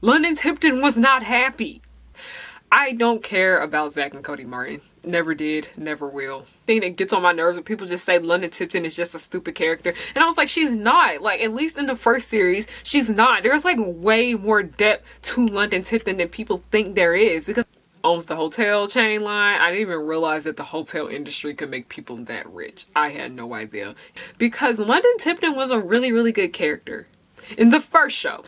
London Tipton was not happy. I don't care about Zach and Cody Martin. Never did, never will. Thing that gets on my nerves when people just say London Tipton is just a stupid character. And I was like, she's not. Like, at least in the first series, she's not. There's like way more depth to London Tipton than people think there is, because owns the hotel chain line. I didn't even realize that the hotel industry could make people that rich. I had no idea. Because London Tipton was a really, really good character in the first show.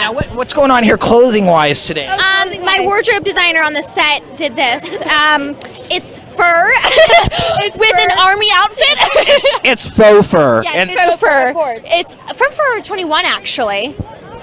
Now, what's going on here clothing-wise today? My wardrobe designer on the set did this. It's fur with an army outfit. It's faux fur. Yes, it's faux fur. It's from Forever 21, actually.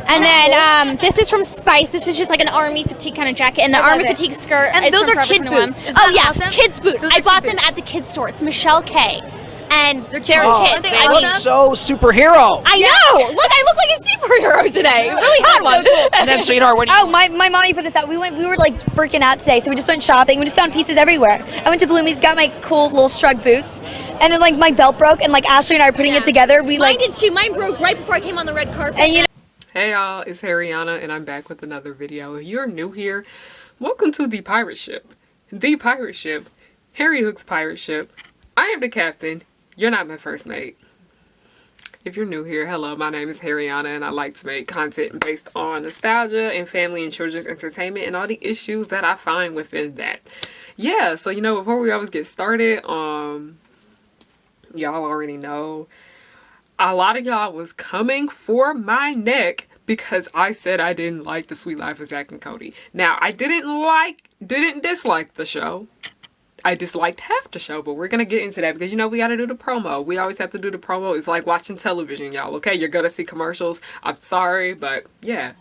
And then this is from Spice. This is just like an army fatigue kind of jacket, and the army fatigue skirt. And those are kid boots. Oh yeah, kids boot. I bought them at the kids store. It's Michelle K. And they're kids. They look so superhero. I know. Look, I look like a superhero today. Really hot one. And then, sweetheart, what? My mommy put this out. We were like freaking out today, so we just went shopping. We just found pieces everywhere. I went to Bloomie's, got my cool little Shrug boots, and then like my belt broke, and like Ashley and I are putting it together. Mine did too. Mine broke right before I came on the red carpet. And you know. Hey y'all, it's Harriyanna, and I'm back with another video. If you're new here, welcome to the pirate ship. The pirate ship. Harry Hook's pirate ship. I am the captain. You're not my first mate. If you're new here, hello, my name is Harriyanna, and I like to make content based on nostalgia and family and children's entertainment and all the issues that I find within that. Yeah, so you know, before we always get started, y'all already know, a lot of y'all was coming for my neck because I said I didn't like The Sweet Life of Zach and Cody. Now, I didn't dislike the show. I disliked half the show, but we're gonna get into that because, you know, we gotta do the promo. We always have to do the promo. It's like watching television, y'all, okay? You're gonna see commercials. I'm sorry, but yeah.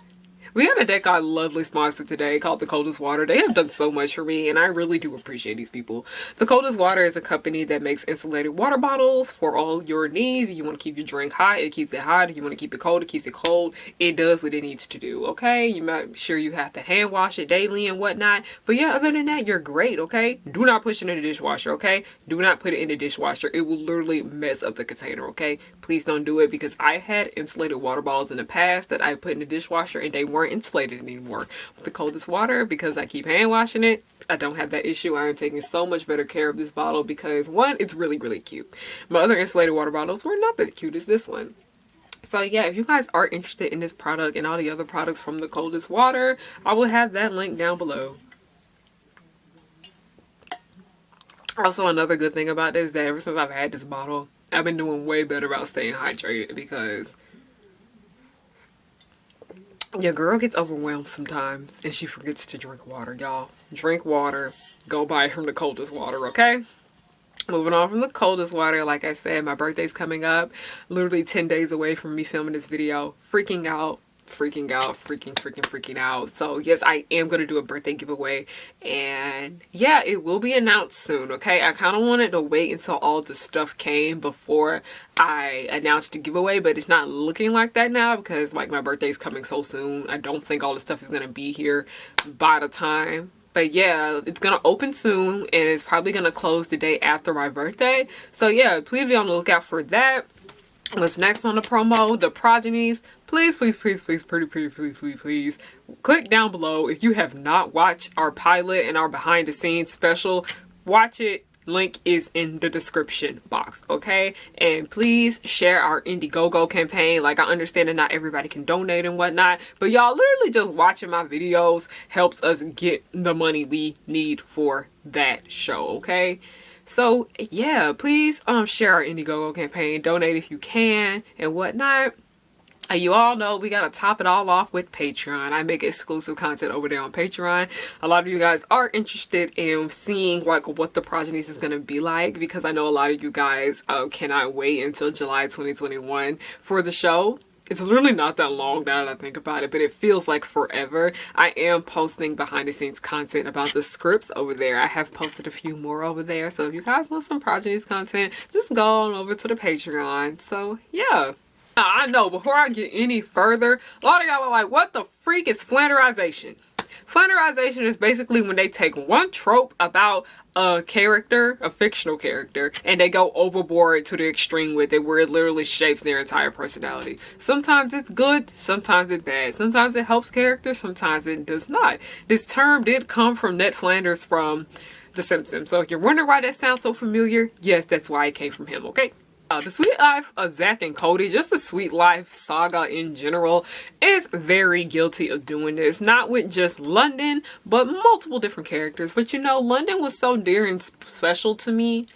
We have a deck our lovely sponsor today called The Coldest Water. They have done so much for me, and I really do appreciate these people. The Coldest Water is a company that makes insulated water bottles for all your needs. You want to keep your drink hot, it keeps it hot. If you want to keep it cold, it keeps it cold. It does what it needs to do, okay? You make sure you have to hand wash it daily and whatnot. But yeah, other than that, you're great, okay? Do not push it in the dishwasher, okay? Do not put it in the dishwasher. It will literally mess up the container, okay? Please don't do it, because I had insulated water bottles in the past that I put in the dishwasher and they weren't insulated anymore. With the Coldest Water, because I keep hand washing it, I don't have that issue. I am taking so much better care of this bottle because, one, it's really, really cute. My other insulated water bottles were not as cute as this one. So yeah, if you guys are interested in this product and all the other products from the Coldest Water, I will have that link down below. Also, another good thing about this is that ever since I've had this bottle, I've been doing way better about staying hydrated, because your girl gets overwhelmed sometimes and she forgets to drink water, y'all. Drink water. Go buy it from the Coldest Water, okay? Moving on from the Coldest Water, like I said, my birthday's coming up. Literally 10 days away from me filming this video. Freaking out. Freaking out. So yes, I am going to do a birthday giveaway. And yeah, it will be announced soon, okay? I kind of wanted to wait until all the stuff came before I announced the giveaway, but it's not looking like that now because, like, my birthday's coming so soon. I don't think all the stuff is going to be here by the time. But yeah, it's going to open soon, and it's probably going to close the day after my birthday. So yeah, please be on the lookout for that. What's next on the promo? The progenies. Please click down below if you have not watched our pilot and our behind the scenes special. Watch it. Link is in the description box, okay? And please share our Indiegogo campaign. Like, I understand that not everybody can donate and whatnot, but y'all, literally just watching my videos helps us get the money we need for that show, okay? So yeah, please share our Indiegogo campaign, donate if you can and whatnot. And you all know we gotta top it all off with Patreon. I make exclusive content over there on Patreon. A lot of you guys are interested in seeing like what the progenies is gonna be like, because I know a lot of you guys cannot wait until July 2021 for the show. It's literally not that long now that I think about it, but it feels like forever. I am posting behind the scenes content about the scripts over there. I have posted a few more over there. So if you guys want some Progenies content, just go on over to the Patreon. So yeah. Now, I know before I get any further, a lot of y'all are like, what the freak is flanderization? Flanderization is basically when they take one trope about a character, a fictional character, and they go overboard to the extreme with it where it literally shapes their entire personality. Sometimes it's good, sometimes it's bad. Sometimes it helps characters, sometimes it does not. This term did come from Ned Flanders from The Simpsons. So if you're wondering why that sounds so familiar, yes, that's why it came from him, okay? The Sweet Life of Zack and Cody, just the Sweet Life saga in general, is very guilty of doing this. Not with just London, but multiple different characters. But you know, London was so dear and special to me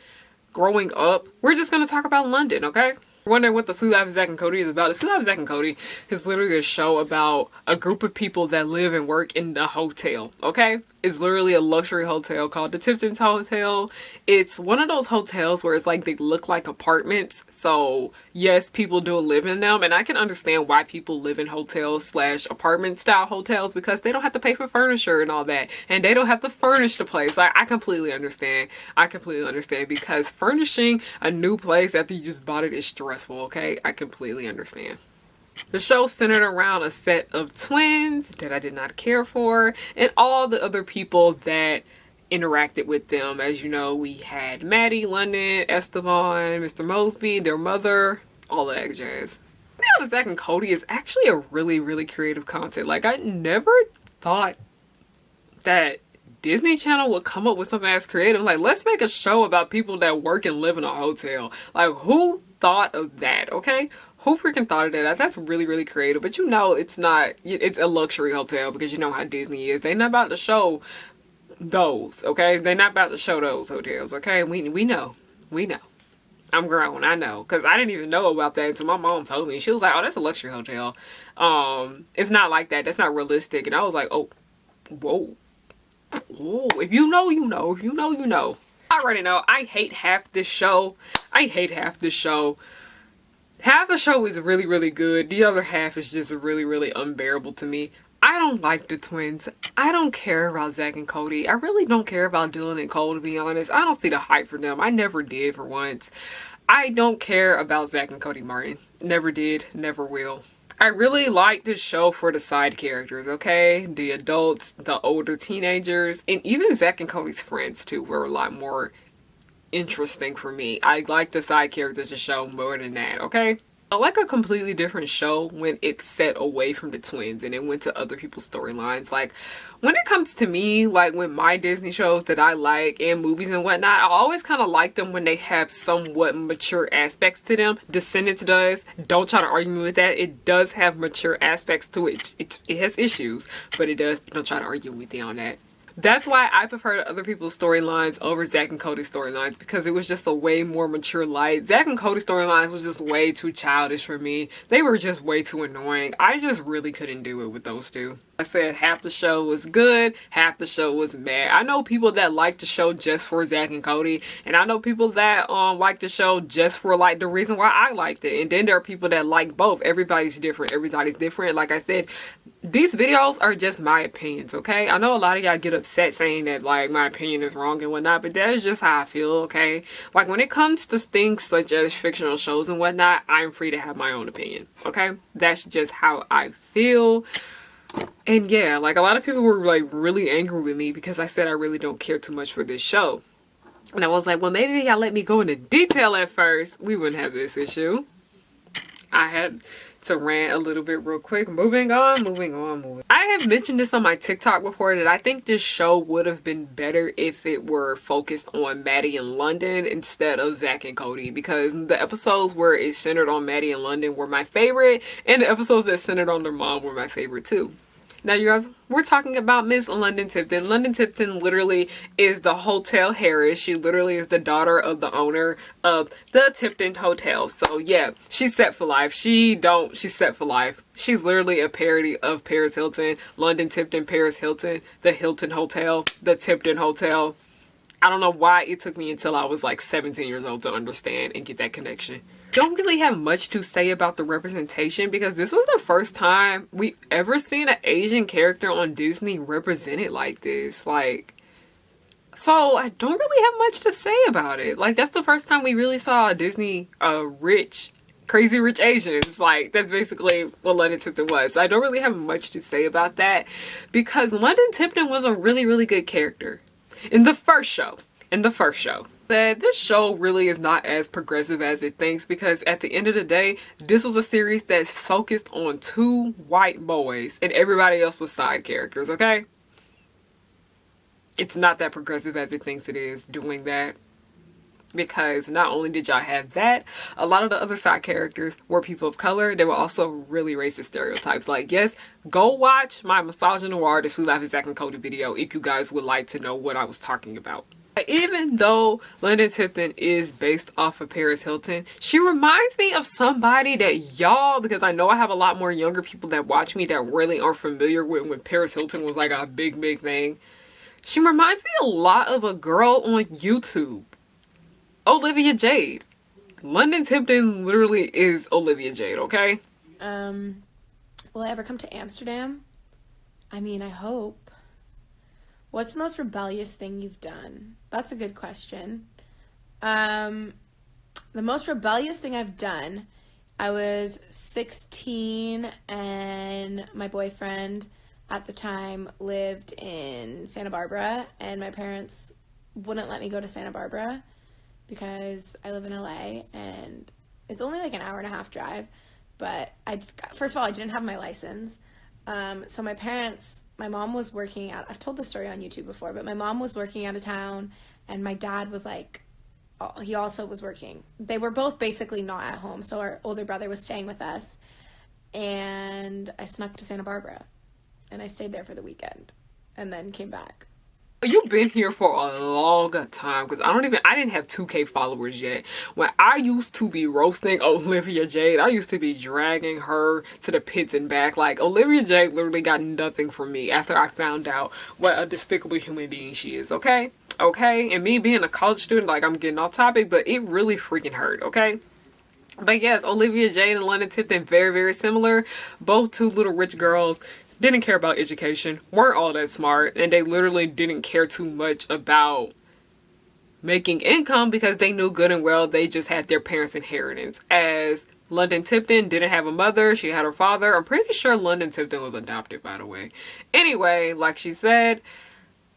growing up. We're just going to talk about London, okay? Wondering what the Sweet Life of Zack and Cody is about. The Sweet Life of Zack and Cody is literally a show about a group of people that live and work in the hotel, okay? It's literally a luxury hotel called the Tipton Hotel. It's one of those hotels where it's like they look like apartments. So yes, people do live in them, and I can understand why people live in hotels slash apartment style hotels, because they don't have to pay for furniture and all that, and they don't have to furnish the place. Like, I completely understand. I completely understand, because furnishing a new place after you just bought it is stressful, okay? I completely understand. The show centered around a set of twins that I did not care for, and all the other people that interacted with them. As you know, we had Maddie, London, Esteban, Mr. Mosby, their mother, all that jazz. Now, Zack and Cody is actually a really creative content. Like, I never thought that Disney Channel would come up with something as creative. Like, let's make a show about people that work and live in a hotel. Like, who thought of that, okay? Who freaking thought of that? That's really creative. But you know, it's not, it's a luxury hotel, because you know how Disney is. They're not about to show those, okay? They're not about to show those hotels, okay? We know. I'm grown, I know. Because I didn't even know about that until my mom told me. She was like, oh, that's a luxury hotel. It's not like that. That's not realistic. And I was like, oh, whoa. Whoa. If you know, you know. If you know, you know. I already know. I hate half this show. Half the show is really good. The other half is just really unbearable to me. I don't like the twins. I don't care about Zack and Cody. I really don't care about Dylan and Cole, to be honest. I don't see the hype for them. I never did for once. I don't care about Zack and Cody Martin. Never did, never will. I really like this show for the side characters, okay? The adults, the older teenagers, and even Zack and Cody's friends too were a lot more interesting for me. I like the side characters of the show more than that, okay? I like a completely different show when it's set away from the twins and it went to other people's storylines. Like, when it comes to me, like with my Disney shows that I like and movies and whatnot, I always kind of like them when they have somewhat mature aspects to them. Descendants does. Don't try to argue me with that. It does have mature aspects to it. It has issues, but it does. Don't try to argue with me on that. That's why I prefer other people's storylines over Zack and Cody's storylines, because it was just a way more mature light. Zack and Cody's storylines was just way too childish for me. They were just way too annoying. I just really couldn't do it with those two. I said half the show was good, half the show was bad. I know people that like the show just for Zack and Cody, and I know people that like the show just for like the reason why I liked it. And then there are people that like both. Everybody's different. Like I said, these videos are just my opinions, okay? I know a lot of y'all get upset saying that like my opinion is wrong and whatnot, but that is just how I feel, okay? Like, when it comes to things such as fictional shows and whatnot, I'm free to have my own opinion, okay? That's just how I feel. And yeah, like, a lot of people were like really angry with me because I said I really don't care too much for this show. And I was like, well, maybe y'all let me go into detail at first, we wouldn't have this issue. I had to rant a little bit real quick. Moving on. I have mentioned this on my TikTok before, that I think this show would have been better if it were focused on Maddie and London instead of Zack and Cody, because the episodes where it centered on Maddie and London were my favorite, and the episodes that centered on their mom were my favorite too. Now, you guys, we're talking about Miss London Tipton. London Tipton literally is the Hotel Harris. She literally is the daughter of the owner of the Tipton Hotel. So yeah, she's set for life. She's set for life. She's literally a parody of Paris Hilton. London Tipton, Paris Hilton, the Hilton Hotel, the Tipton Hotel. I don't know why it took me until I was like 17 years old to understand and get that connection. Don't really have much to say about the representation because this was the first time we ever seen an Asian character on Disney represented like this. Like, so I don't really have much to say about it. Like, that's the first time we really saw a Disney Crazy Rich Asians. Like, that's basically what London Tipton was. So I don't really have much to say about that because London Tipton was a really, really good character in the first show. That this show really is not as progressive as it thinks because at the end of the day, this was a series that's focused on 2 white boys and everybody else was side characters, okay? It's not that progressive as it thinks it is doing that. Because not only did y'all have that, a lot of the other side characters were people of color. They were also really racist stereotypes. Like, yes, go watch my Misogynoir, the Sweet Life of Zack and Cody video if you guys would like to know what I was talking about. Even though London Tipton is based off of Paris Hilton, she reminds me of somebody that y'all, because I know I have a lot more younger people that watch me that really aren't familiar with when Paris Hilton was like a big thing. She reminds me a lot of a girl on YouTube. Olivia Jade. London Tipton literally is Olivia Jade, okay? Will I ever come to Amsterdam? I mean, I hope. What's the most rebellious thing you've done? That's a good question. The most rebellious thing I've done, I was 16 and my boyfriend at the time lived in Santa Barbara and my parents wouldn't let me go to Santa Barbara because I live in LA and it's only like an hour and a half drive. But first of all, I didn't have my license. So my mom was working out, I've told this story on YouTube before, but my mom was working out of town and my dad was like, he also was working. They were both basically not at home. So our older brother was staying with us and I snuck to Santa Barbara and I stayed there for the weekend and then came back. You've been here for a long time because I didn't have 2K followers yet. When I used to be roasting Olivia Jade, I used to be dragging her to the pits and back. Like, Olivia Jade literally got nothing from me after I found out what a despicable human being she is, okay? Okay? And me being a college student, like, I'm getting off topic, but it really freaking hurt, okay? But yes, Olivia Jade and London Tipton, very, very similar. Both 2 little rich girls. Didn't care about education, weren't all that smart, and they literally didn't care too much about making income because they knew good and well they just had their parents' inheritance. As London Tipton didn't have a mother, she had her father. I'm pretty sure London Tipton was adopted, by the way. Anyway, like she said,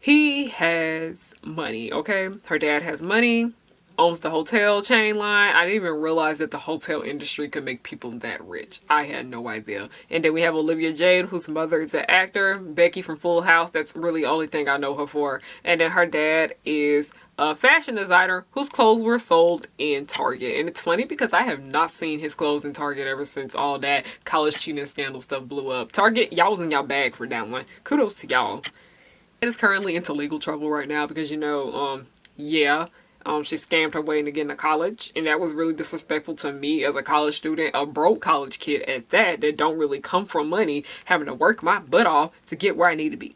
he has money, okay? Her dad has money, owns the hotel chain line. I didn't even realize that the hotel industry could make people that rich. I had no idea. And then we have Olivia Jade, whose mother is an actor. Becky from Full House. That's really the only thing I know her for. And then her dad is a fashion designer whose clothes were sold in Target. And it's funny because I have not seen his clothes in Target ever since all that college cheating scandal stuff blew up. Target, y'all was in y'all bag for that one. Kudos to y'all. It is currently into legal trouble right now because, you know, she scammed her way into getting to college, and that was really disrespectful to me as a college student, a broke college kid at that don't really come from money, having to work my butt off to get where I need to be.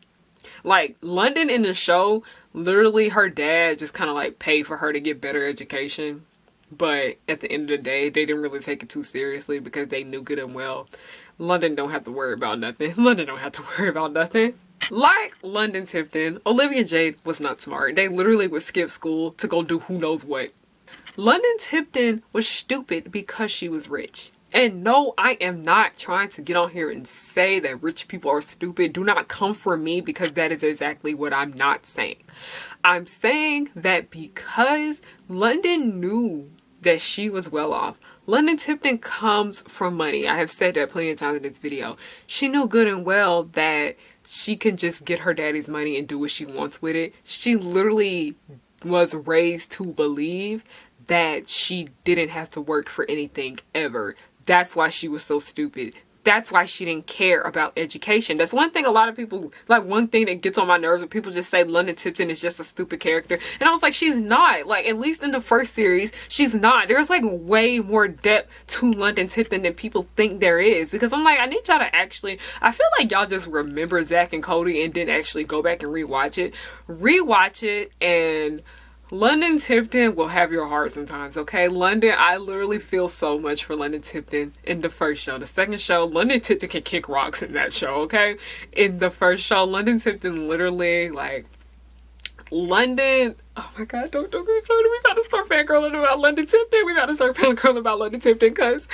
Like, London in the show, literally her dad just kind of like paid for her to get better education, but at the end of the day, they didn't really take it too seriously because they knew good and well London don't have to worry about nothing. London don't have to worry about nothing. Like London Tipton, Olivia Jade was not smart. They literally would skip school to go do who knows what. London Tipton was stupid because she was rich. And no, I am not trying to get on here and say that rich people are stupid. Do not come for me because that is exactly what I'm not saying. I'm saying that because London knew that she was well off. London Tipton comes from money. I have said that plenty of times in this video. She knew good and well that she can just get her daddy's money and do what she wants with it. She literally was raised to believe that she didn't have to work for anything ever. That's why she was so stupid. that's why she didn't care about education. That's one thing a lot of people, like, one thing that gets on my nerves when people just say London Tipton is just a stupid character. And I was like, she's not. Like, at least in the first series, she's not. There's like way more depth to London Tipton than people think there is. Because I'm like, I need y'all to actually, I feel like y'all just remember Zach and Cody and didn't actually go back and rewatch it. Rewatch it, and London Tipton will have your heart sometimes, okay? London, I literally feel so much for London Tipton in the first show. The second show, London Tipton can kick rocks in that show, okay? In the first show, London Tipton literally, like, London, oh my god, don't get me started. We gotta start fangirling about London Tipton. We gotta start fangirling about London Tipton because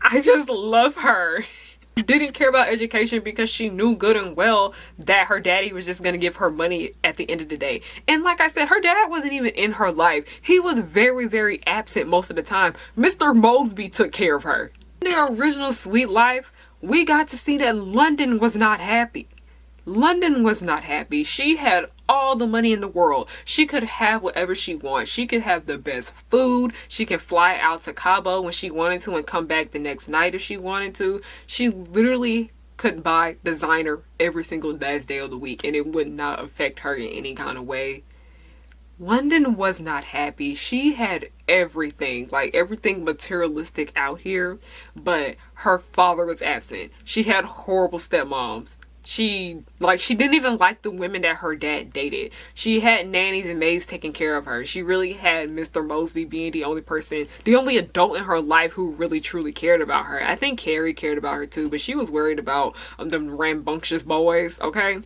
I just love her. Didn't care about education because she knew good and well that her daddy was just going to give her money at the end of the day. And like I said, her dad wasn't even in her life. He was very, very absent most of the time. Mr. Mosby took care of her. In the original Sweet Life, we got to see that London was not happy. London was not happy. She had all the money in the world. She could have whatever she wants. She could have the best food. She could fly out to Cabo when she wanted to and come back the next night if she wanted to. She literally could buy designer every single last day of the week and it would not affect her in any kind of way. London was not happy. She had everything, like everything materialistic out here, but her father was absent. She had horrible stepmoms. She didn't even like the women that her dad dated. She had nannies and maids taking care of her. She really had Mr. Mosby being the only adult in her life who really truly cared about her. I think Carrie cared about her too, but she was worried about them rambunctious boys, okay?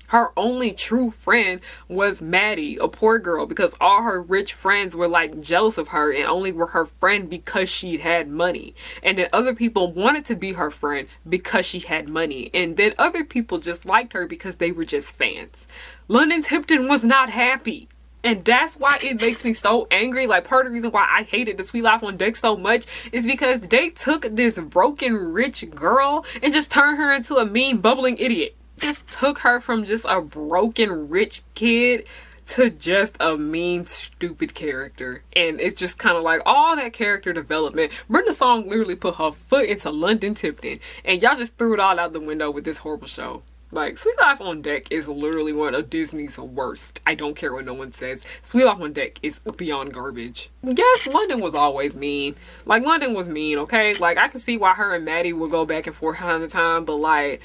Her only true friend was Maddie, a poor girl, because all her rich friends were like jealous of her and only were her friend because she had money. And then other people wanted to be her friend because she had money. And then other people just liked her because they were just fans. London Tipton was not happy. And that's why it makes me so angry. Like, part of the reason why I hated the Sweet Life on Deck so much is because they took this broken rich girl and just turned her into a mean bubbling idiot. Just took her from just a broken rich kid to just a mean stupid character. And it's just kind of like all that character development. Brenda Song literally put her foot into London Tipton and y'all just threw it all out the window with this horrible show. Like, Sweet Life on Deck is literally one of Disney's worst. I don't care what no one says. Sweet Life on Deck is beyond garbage. Yes, London was always mean. Like, London was mean, okay? Like, I can see why her and Maddie would go back and forth all the time, but like,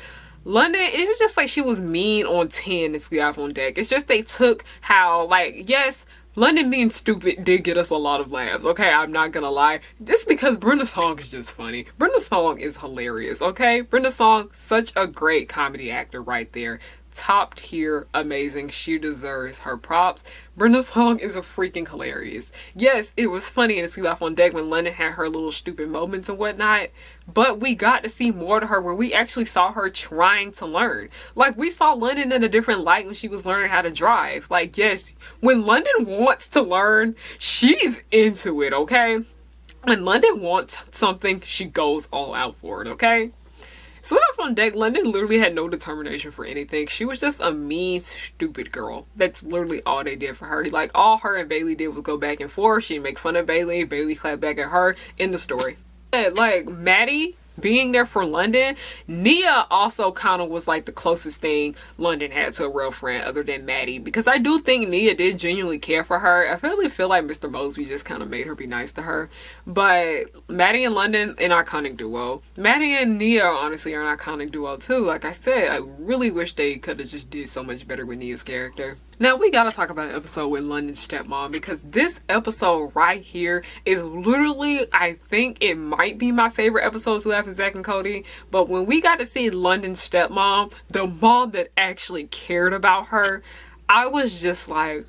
London, it was just like she was mean on 10 in Sweet Life on Deck. It's just they took how, like, yes, London being stupid did get us a lot of laughs, okay? I'm not gonna lie. Just because Brenda Song is just funny. Brenda Song is hilarious, okay? Brenda Song, such a great comedy actor right there. Top tier, amazing. She deserves her props. Brenda Song is a freaking hilarious. Yes, it was funny in the Sweet Life on Deck when London had her little stupid moments and whatnot, but we got to see more to her where we actually saw her trying to learn. Like, we saw London in a different light when she was learning how to drive. Like, yes, when London wants to learn, she's into it, okay? When London wants something, she goes all out for it, okay? Sweet Life on Deck, London literally had no determination for anything. She was just a mean, stupid girl. That's literally all they did for her. Like, all her and Bailey did was go back and forth. She'd make fun of Bailey. Bailey clapped back at her. End the story. Like, Maddie being there for London, Nia also kind of was like the closest thing London had to a real friend other than Maddie, because I do think Nia did genuinely care for her. I really feel like Mr. Mosby just kind of made her be nice to her. But Maddie and London, an iconic duo. Maddie and Nia honestly are an iconic duo too. Like I said, I really wish they could have just did so much better with Nia's character. Now we gotta talk about an episode with London's stepmom, because this episode right here is literally, I think it might be my favorite episode to have with Zach and Cody. But when we got to see London's stepmom, the mom that actually cared about her, I was just like,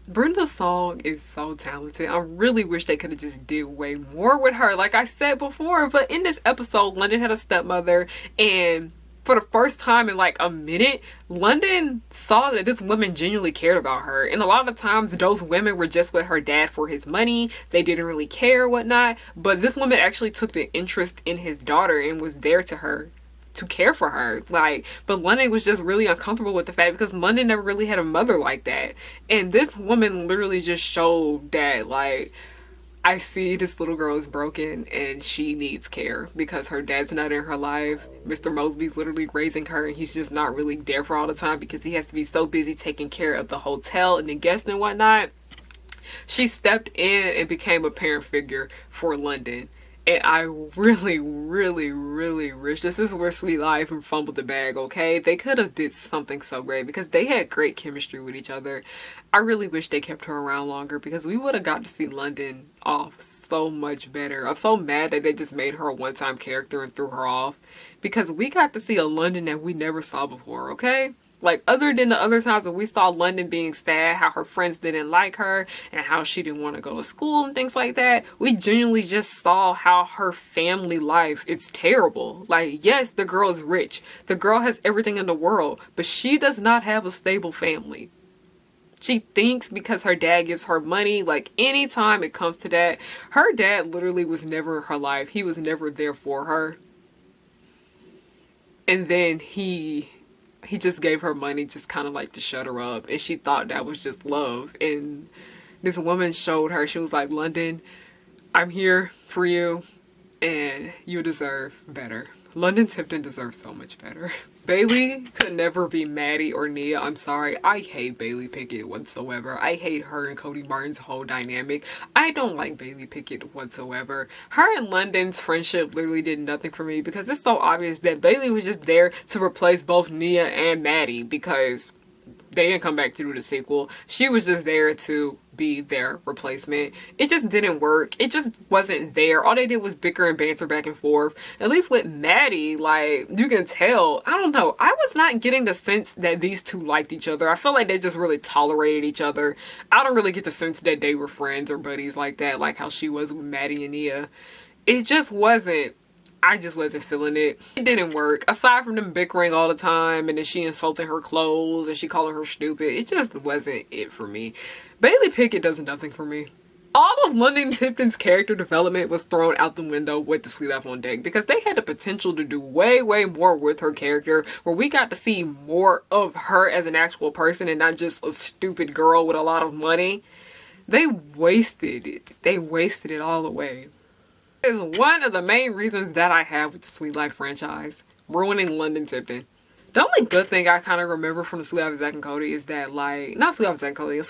Brenda Song is so talented. I really wish they could have just did way more with her, like I said before. But in this episode, London had a stepmother, and for the first time in like a minute, London saw that this woman genuinely cared about her. And a lot of times those women were just with her dad for his money. They didn't really care, whatnot. But this woman actually took the interest in his daughter and was there to her to care for her. Like, but London was just really uncomfortable with the fact because London never really had a mother like that. And this woman literally just showed that, like, I see this little girl is broken and she needs care because her dad's not in her life. Mr. Mosby's literally raising her and he's just not really there for all the time because he has to be so busy taking care of the hotel and the guests and whatnot. She stepped in and became a parent figure for London. And I really, really, really wish, this is where Sweet Life and fumbled the bag, okay? They could have did something so great because they had great chemistry with each other. I really wish they kept her around longer because we would have got to see London off so much better. I'm so mad that they just made her a one-time character and threw her off because we got to see a London that we never saw before, okay? Like, other than the other times when we saw London being sad, how her friends didn't like her, and how she didn't want to go to school and things like that, we genuinely just saw how her family life is terrible. Like, yes, the girl is rich. The girl has everything in the world, but she does not have a stable family. She thinks because her dad gives her money, like anytime it comes to that, her dad literally was never in her life. He was never there for her. And then he just gave her money just kind of like to shut her up, and she thought that was just love. And this woman showed her, she was like, London, I'm here for you and you deserve better. London Tipton deserves so much better. Bailey could never be Maddie or Nia. I'm sorry. I hate Bailey Pickett whatsoever. I hate her and Cody Martin's whole dynamic. I don't like Bailey Pickett whatsoever. Her and London's friendship literally did nothing for me because it's so obvious that Bailey was just there to replace both Nia and Maddie because they didn't come back to do the sequel. She was just there to be their replacement. It just didn't work. It just wasn't there. All they did was bicker and banter back and forth. At least with Maddie, like, you can tell. I don't know. I was not getting the sense that these two liked each other. I feel like they just really tolerated each other. I don't really get the sense that they were friends or buddies like that, like how she was with Maddie and Nia. It just wasn't. I just wasn't feeling it. It didn't work. Aside from them bickering all the time and then she insulting her clothes and she calling her stupid, it just wasn't it for me. Bailey Pickett does nothing for me. All of London Tipton's character development was thrown out the window with the Sweet Life on Deck because they had the potential to do way, way more with her character where we got to see more of her as an actual person and not just a stupid girl with a lot of money. They wasted it. They wasted it all away. Is one of the main reasons that I have with the Sweet Life franchise, ruining London Tipton. The only good thing I kind of remember from the Sweet Life of Zack and Cody is that, like, not Sweet Life of Zack and Cody,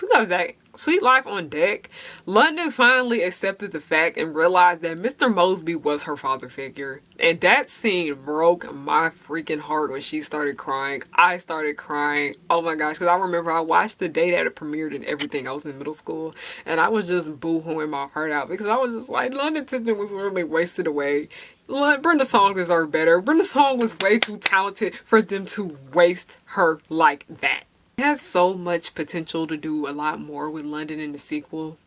Sweet Life on Deck, London finally accepted the fact and realized that Mr. Mosby was her father figure. And that scene broke my freaking heart when she started crying. I started crying. Oh my gosh, because I remember I watched the day that it premiered and everything. I was in middle school and I was just boo-hooing my heart out because I was just like, London Tipton was really wasted away. Brenda Song deserved better. Brenda Song was way too talented for them to waste her like that. It has so much potential to do a lot more with London in the sequel,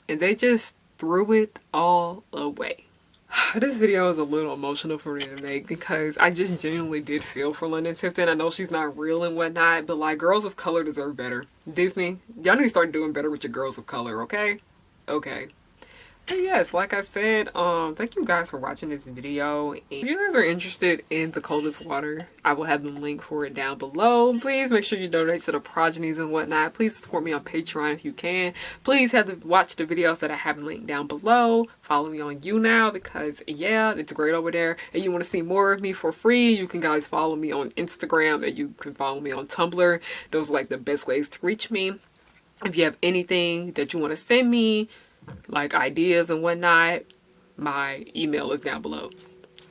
and they just threw it all away. This video is a little emotional for me to make because I just genuinely did feel for London Tipton. I know she's not real and whatnot, but like, girls of color deserve better. Disney, y'all need to start doing better with your girls of color, okay? Okay. But yes, like I said, thank you guys for watching this video. And if you guys are interested in the coldest water, I will have the link for it down below. Please make sure you donate to the progenies and whatnot. Please support me on Patreon if you can. Please watch the videos that I have linked down below. Follow me on YouNow because yeah, it's great over there. And you want to see more of me for free, you can guys follow me on Instagram and you can follow me on Tumblr. Those are like the best ways to reach me. If you have anything that you want to send me, like ideas and whatnot, my email is down below.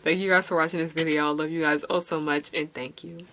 Thank you guys for watching this video. I love you guys oh so much and thank you.